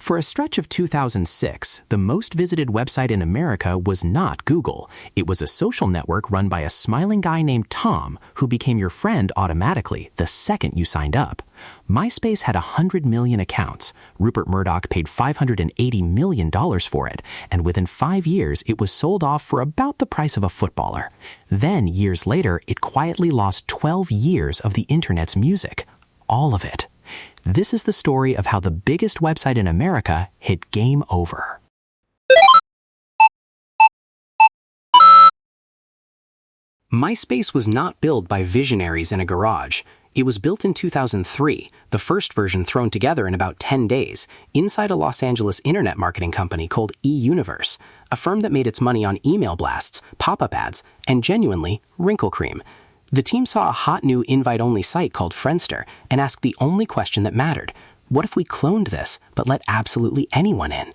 For a stretch of 2006, the most visited website in America was not Google. It was a social network run by a smiling guy named Tom, who became your friend automatically the second you signed up. MySpace had 100 million accounts. Rupert Murdoch paid $580 million for it, and within 5 years, it was sold off for about the price of a footballer. Then, years later, it quietly lost 12 years of the internet's music. All of it. This is the story of how the biggest website in America hit game over. MySpace was not built by visionaries in a garage. It was built in 2003, the first version thrown together in about 10 days, inside a Los Angeles internet marketing company called eUniverse, a firm that made its money on email blasts, pop-up ads, and genuinely, wrinkle cream. The team saw a hot new invite-only site called Friendster and asked the only question that mattered: what if we cloned this, but let absolutely anyone in?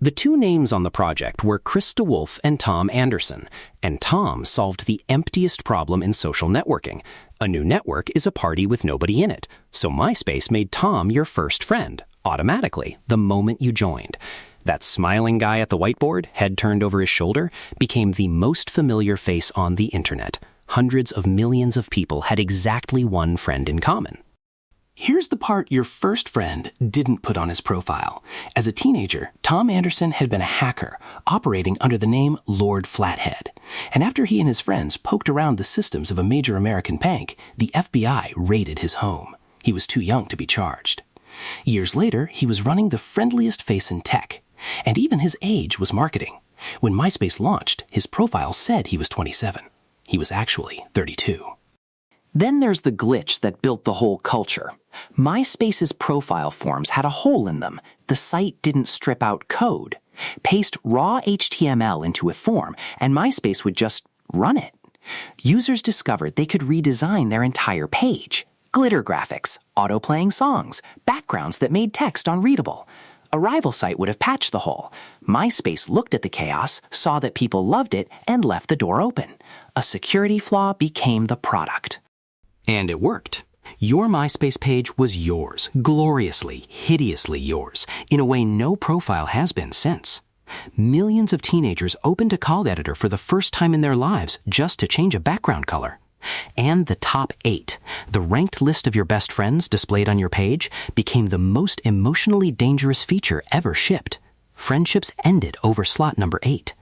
The two names on the project were Chris DeWolf and Tom Anderson, and Tom solved the emptiest problem in social networking. A new network is a party with nobody in it, so MySpace made Tom your first friend, automatically, the moment you joined. That smiling guy at the whiteboard, head turned over his shoulder, became the most familiar face on the internet. Hundreds of millions of people had exactly one friend in common. Here's the part your first friend didn't put on his profile. As a teenager, Tom Anderson had been a hacker, operating under the name Lord Flathead. And after he and his friends poked around the systems of a major American bank, the FBI raided his home. He was too young to be charged. Years later, he was running the friendliest face in tech. And even his age was marketing. When MySpace launched, his profile said he was 27. He was actually 32. Then there's the glitch that built the whole culture. MySpace's profile forms had a hole in them. The site didn't strip out code. Paste raw HTML into a form, and MySpace would just run it. Users discovered they could redesign their entire page. Glitter graphics, auto-playing songs, backgrounds that made text unreadable. A rival site would have patched the hole. MySpace looked at the chaos, saw that people loved it, and left the door open. A security flaw became the product. And it worked. Your MySpace page was yours, gloriously, hideously yours, in a way no profile has been since. Millions of teenagers opened a call editor for the first time in their lives just to change a background color. And the top 8, the ranked list of your best friends displayed on your page, became the most emotionally dangerous feature ever shipped. Friendships ended over slot number 8.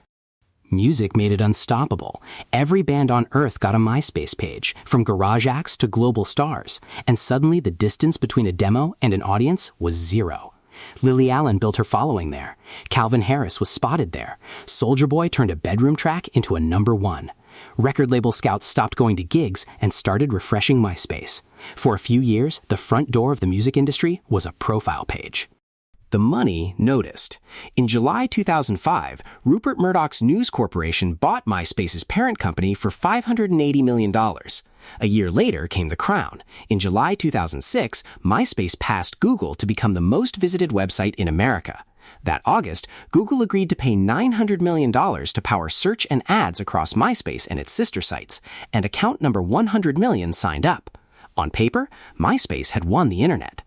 Music made it unstoppable. Every band on Earth got a MySpace page, from garage acts to global stars, and suddenly the distance between a demo and an audience was 0. Lily Allen built her following there. Calvin Harris was spotted there. Soulja Boy turned a bedroom track into a number 1. Record label scouts stopped going to gigs and started refreshing MySpace. For a few years, the front door of the music industry was a profile page. The money noticed. In July 2005, Rupert Murdoch's News Corporation bought MySpace's parent company for $580 million. A year later came the crown. In July 2006, MySpace passed Google to become the most visited website in America. That August, Google agreed to pay $900 million to power search and ads across MySpace and its sister sites, and account number 100 million signed up. On paper, MySpace had won the internet.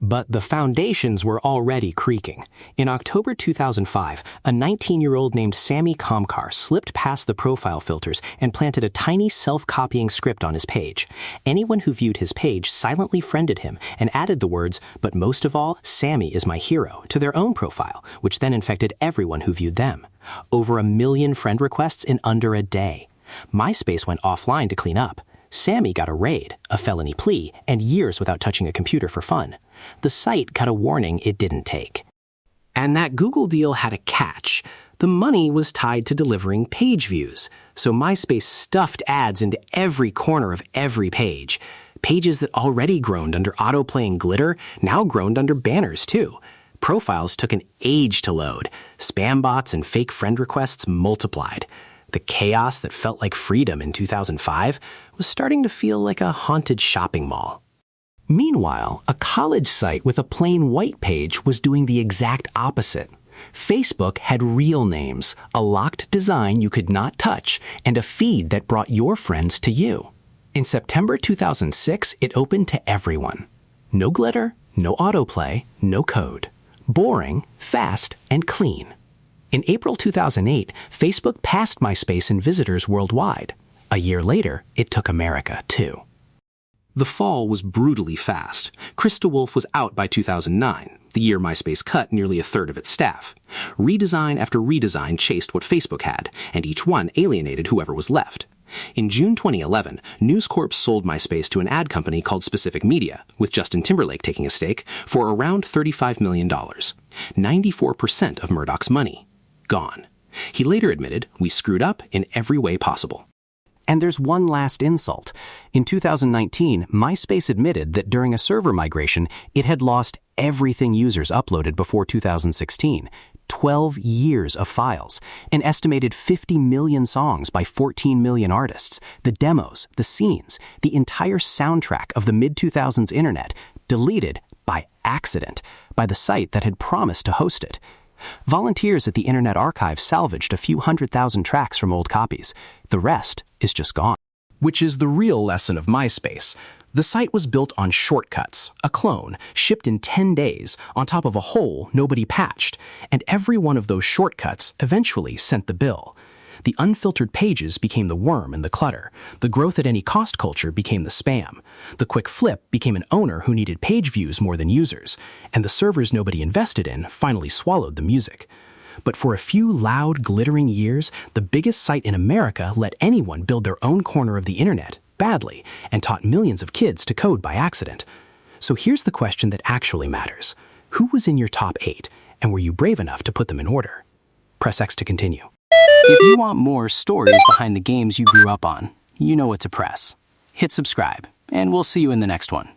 But the foundations were already creaking. In October 2005, a 19-year-old named Samy slipped past the profile filters and planted a tiny self-copying script on his page. Anyone who viewed his page silently friended him and added the words, "But most of all, Samy is my hero," to their own profile, which then infected everyone who viewed them. Over 1 million friend requests in under a day. MySpace went offline to clean up. Samy got a raid, a felony plea, and years without touching a computer for fun. The site got a warning it didn't take. And that Google deal had a catch. The money was tied to delivering page views, so MySpace stuffed ads into every corner of every page. Pages that already groaned under auto-playing glitter now groaned under banners too. Profiles took an age to load. Spam bots and fake friend requests multiplied. The chaos that felt like freedom in 2005 was starting to feel like a haunted shopping mall. Meanwhile, a college site with a plain white page was doing the exact opposite. Facebook had real names, a locked design you could not touch, and a feed that brought your friends to you. In September 2006, it opened to everyone. No glitter, no autoplay, no code. Boring, fast, and clean. In April 2008, Facebook passed MySpace in visitors worldwide. A year later, it took America, too. The fall was brutally fast. Chris DeWolf was out by 2009, the year MySpace cut nearly a third of its staff. Redesign after redesign chased what Facebook had, and each one alienated whoever was left. In June 2011, News Corp sold MySpace to an ad company called Specific Media, with Justin Timberlake taking a stake, for around $35 million. 94% of Murdoch's money. Gone. He later admitted, "We screwed up in every way possible." And there's one last insult. In 2019, MySpace admitted that during a server migration, it had lost everything users uploaded before 2016. 12 years of files, an estimated 50 million songs by 14 million artists, the demos, the scenes, the entire soundtrack of the mid-2000s internet, deleted by accident by the site that had promised to host it. Volunteers at the Internet Archive salvaged a few 100,000 tracks from old copies. The rest is just gone. Which is the real lesson of MySpace. The site was built on shortcuts, a clone, shipped in 10 days, on top of a hole nobody patched, and every one of those shortcuts eventually sent the bill. The unfiltered pages became the worm and the clutter. The growth at any cost culture became the spam. The quick flip became an owner who needed page views more than users, and the servers nobody invested in finally swallowed the music. But for a few loud, glittering years, the biggest site in America let anyone build their own corner of the internet, badly, and taught millions of kids to code by accident. So here's the question that actually matters. Who was in your top 8, and were you brave enough to put them in order? Press X to continue. If you want more stories behind the games you grew up on, you know what to press. Hit subscribe, and we'll see you in the next one.